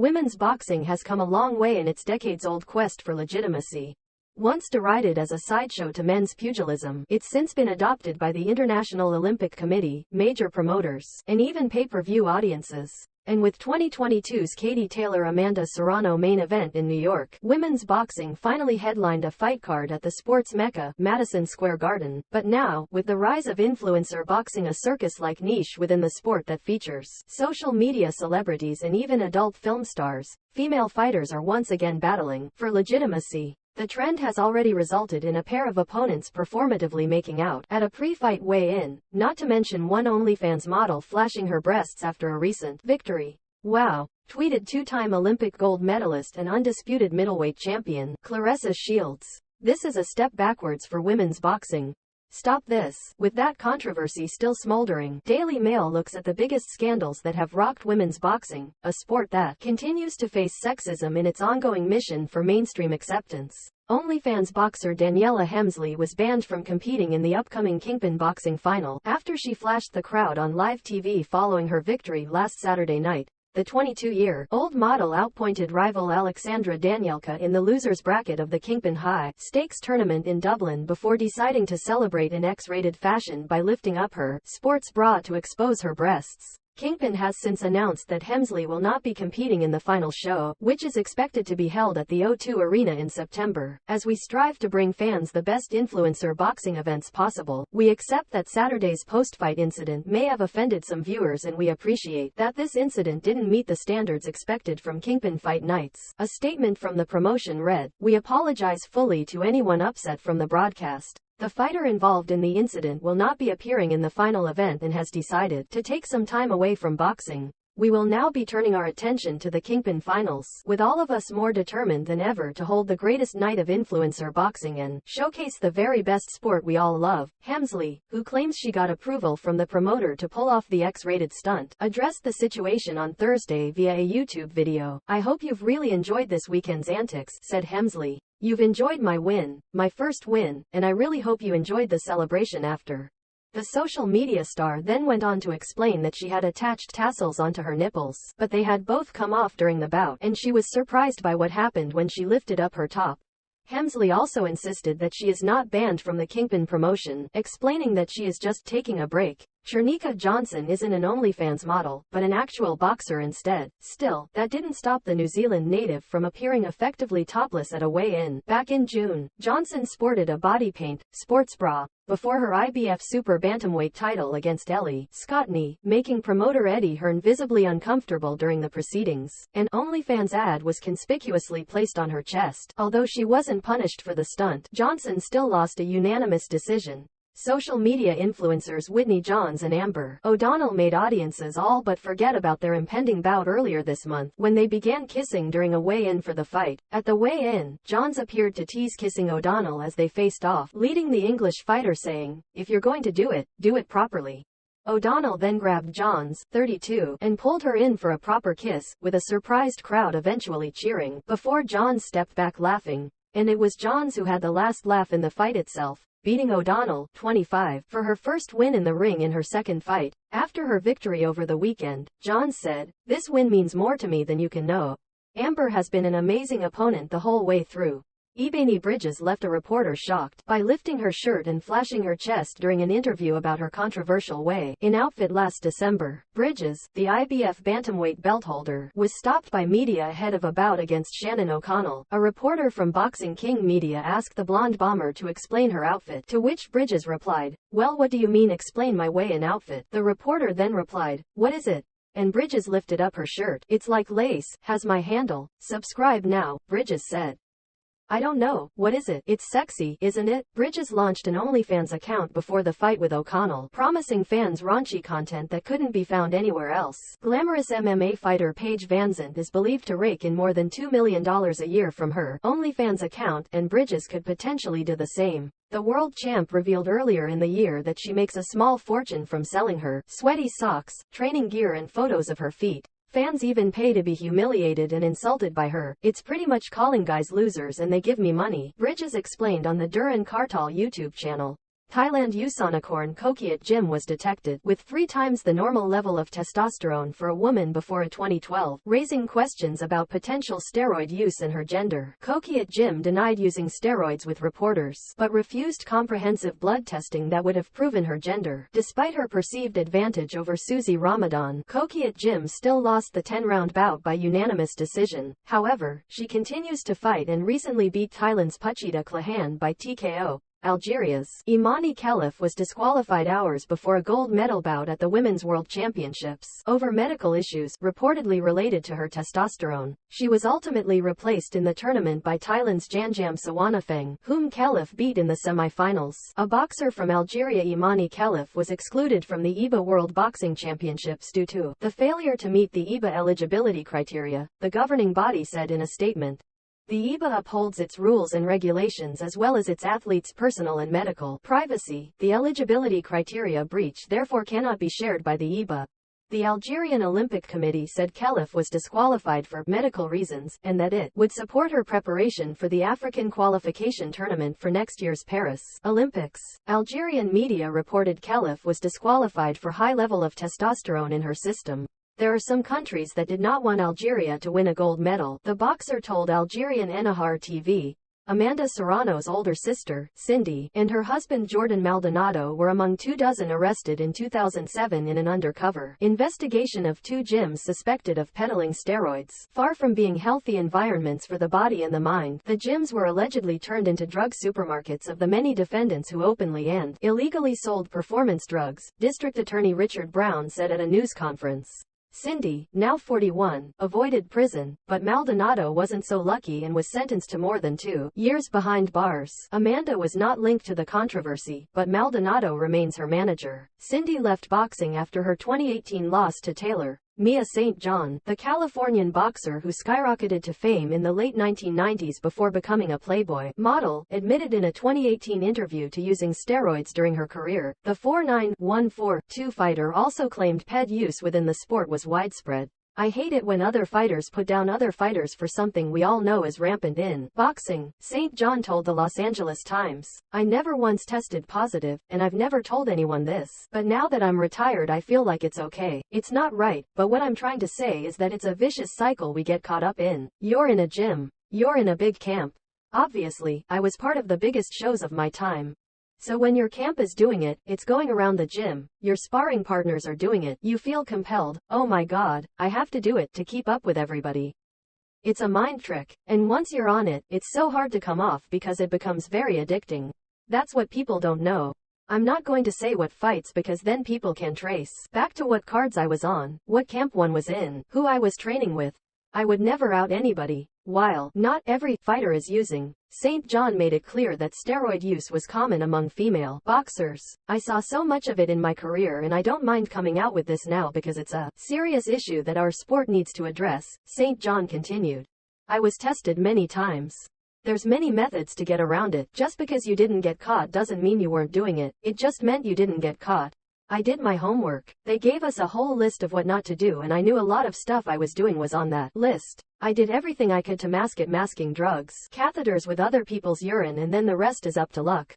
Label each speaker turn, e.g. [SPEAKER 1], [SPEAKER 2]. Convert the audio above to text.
[SPEAKER 1] Women's boxing has come a long way in its decades-old quest for legitimacy. Once derided as a sideshow to men's pugilism, it's since been adopted by the International Olympic Committee, major promoters, and even pay-per-view audiences. And with 2022's Katie Taylor-Amanda Serrano main event in New York, women's boxing finally headlined a fight card at the sports mecca, Madison Square Garden. But now, with the rise of influencer boxing, a circus-like niche within the sport that features social media celebrities and even adult film stars, female fighters are once again battling for legitimacy. The trend has already resulted in a pair of opponents performatively making out at a pre-fight weigh-in, not to mention one OnlyFans model flashing her breasts after a recent victory. "Wow," tweeted two-time Olympic gold medalist and undisputed middleweight champion, Claressa Shields. "This is a step backwards for women's boxing. Stop this." With that controversy still smoldering, Daily Mail looks at the biggest scandals that have rocked women's boxing, a sport that continues to face sexism in its ongoing mission for mainstream acceptance. OnlyFans boxer Danielle Hemsley was banned from competing in the upcoming Kingpin boxing final after she flashed the crowd on live TV following her victory last Saturday night. The 22-year-old model outpointed rival Alexandra Danielka in the losers bracket of the Kingpin high-stakes tournament in Dublin before deciding to celebrate in X-rated fashion by lifting up her sports bra to expose her breasts. Kingpin has since announced that Hemsley will not be competing in the final show, which is expected to be held at the O2 Arena in September. As we strive to bring fans the best influencer boxing events possible, we accept that Saturday's post-fight incident may have offended some viewers, and we appreciate that this incident didn't meet the standards expected from Kingpin fight nights. A statement from the promotion read, "We apologize fully to anyone upset from the broadcast. The fighter involved in the incident will not be appearing in the final event and has decided to take some time away from boxing. We will now be turning our attention to the Kingpin finals, with all of us more determined than ever to hold the greatest night of influencer boxing and showcase the very best sport we all love." Hemsley, who claims she got approval from the promoter to pull off the X-rated stunt, addressed the situation on Thursday via a YouTube video. "I hope you've really enjoyed this weekend's antics," said Hemsley. "You've enjoyed my win, my first win, and I really hope you enjoyed the celebration after." The social media star then went on to explain that she had attached tassels onto her nipples, but they had both come off during the bout, and she was surprised by what happened when she lifted up her top. Hemsley also insisted that she is not banned from the Kingpin promotion, explaining that she is just taking a break. Chernica Johnson isn't an OnlyFans model, but an actual boxer instead. Still, that didn't stop the New Zealand native from appearing effectively topless at a weigh-in. Back in June, Johnson sported a body paint, sports bra, before her IBF Super Bantamweight title against Ellie Scottney, making promoter Eddie Hearn visibly uncomfortable during the proceedings. An OnlyFans ad was conspicuously placed on her chest. Although she wasn't punished for the stunt, Johnson still lost a unanimous decision. Social media influencers Whitney Johns and Amber O'Donnell made audiences all but forget about their impending bout earlier this month, when they began kissing during a weigh-in for the fight. At the weigh-in, Johns appeared to tease kissing O'Donnell as they faced off, leading the English fighter saying, "If you're going to do it properly." O'Donnell then grabbed Johns, 32, and pulled her in for a proper kiss, with a surprised crowd eventually cheering, before Johns stepped back laughing. And it was Johns who had the last laugh in the fight itself, beating O'Donnell, 25, for her first win in the ring in her second fight. After her victory over the weekend, Johns said, "This win means more to me than you can know. Amber has been an amazing opponent the whole way through." Ebony Bridges left a reporter shocked by lifting her shirt and flashing her chest during an interview about her controversial weigh-in outfit last December. Bridges, the IBF bantamweight belt holder, was stopped by media ahead of a bout against Shannon O'Connell. A reporter from Boxing King Media asked the blonde bomber to explain her outfit, to which Bridges replied, "Well, what do you mean explain my weigh-in outfit?" The reporter then replied, "What is it?" And Bridges lifted up her shirt. "It's like lace, has my handle. Subscribe now," Bridges said. "I don't know, what is it? It's sexy, isn't it?" Bridges launched an OnlyFans account before the fight with O'Connell, promising fans raunchy content that couldn't be found anywhere else. Glamorous MMA fighter Paige VanZant is believed to rake in more than $2 million a year from her OnlyFans account, and Bridges could potentially do the same. The world champ revealed earlier in the year that she makes a small fortune from selling her sweaty socks, training gear and photos of her feet. Fans even pay to be humiliated and insulted by her. "It's pretty much calling guys losers and they give me money," Bridges explained on the Duran Kartal YouTube channel. Thailand Usanakorn Kokiat Gym was detected with 3 times the normal level of testosterone for a woman before a 2012, raising questions about potential steroid use and her gender. Kokiat Gym denied using steroids with reporters, but refused comprehensive blood testing that would have proven her gender. Despite her perceived advantage over Susie Ramadan, Kokiat Gym still lost the 10-round bout by unanimous decision. However, she continues to fight and recently beat Thailand's Puchita Klahan by TKO. Algeria's Imani Khelif was disqualified hours before a gold medal bout at the Women's World Championships over medical issues reportedly related to her testosterone. She was ultimately replaced in the tournament by Thailand's Janjam Sawanafeng, whom Khelif beat in the semi-finals. A boxer from Algeria, Imani Khelif, was excluded from the IBA World Boxing Championships due to the failure to meet the IBA eligibility criteria, the governing body said in a statement. The IBA upholds its rules and regulations as well as its athletes' personal and medical privacy. The eligibility criteria breach therefore cannot be shared by the IBA. The Algerian Olympic Committee said Khelif was disqualified for medical reasons, and that it would support her preparation for the African qualification tournament for next year's Paris Olympics. Algerian media reported Khelif was disqualified for high level of testosterone in her system. There are some countries that did not want Algeria to win a gold medal, the boxer told Algerian Ennahar TV. Amanda Serrano's older sister, Cindy, and her husband Jordan Maldonado were among 24 arrested in 2007 in an undercover investigation of 2 gyms suspected of peddling steroids. Far from being healthy environments for the body and the mind, the gyms were allegedly turned into drug supermarkets of the many defendants who openly and illegally sold performance drugs, District Attorney Richard Brown said at a news conference. Cindy, now 41, avoided prison, but Maldonado wasn't so lucky and was sentenced to more than 2 years behind bars. Amanda was not linked to the controversy, but Maldonado remains her manager. Cindy left boxing after her 2018 loss to Taylor Mia St. John, the Californian boxer who skyrocketed to fame in the late 1990s before becoming a Playboy model, admitted in a 2018 interview to using steroids during her career. The 49-142 fighter also claimed ped use within the sport was widespread. I hate it when other fighters put down other fighters for something we all know is rampant in boxing, St. John told the Los Angeles Times. I never once tested positive, and I've never told anyone this. But now that I'm retired I feel like it's okay. It's not right, but what I'm trying to say is that it's a vicious cycle we get caught up in. You're in a gym. You're in a big camp. Obviously, I was part of the biggest shows of my time. So when your camp is doing it, it's going around the gym, your sparring partners are doing it, you feel compelled, oh my god, I have to do it to keep up with everybody. It's a mind trick, and once you're on it, it's so hard to come off because it becomes very addicting. That's what people don't know. I'm not going to say what fights because then people can trace back to what cards I was on, what camp one was in, who I was training with. I would never out anybody. While not every fighter is using, St. John made it clear that steroid use was common among female boxers. I saw so much of it in my career and I don't mind coming out with this now because it's a serious issue that our sport needs to address, St. John continued. I was tested many times. There's many methods to get around it. Just because you didn't get caught doesn't mean you weren't doing it. It just meant you didn't get caught. I did my homework. They gave us a whole list of what not to do and I knew a lot of stuff I was doing was on that list. I did everything I could to mask it, masking drugs, catheters with other people's urine, and then the rest is up to luck.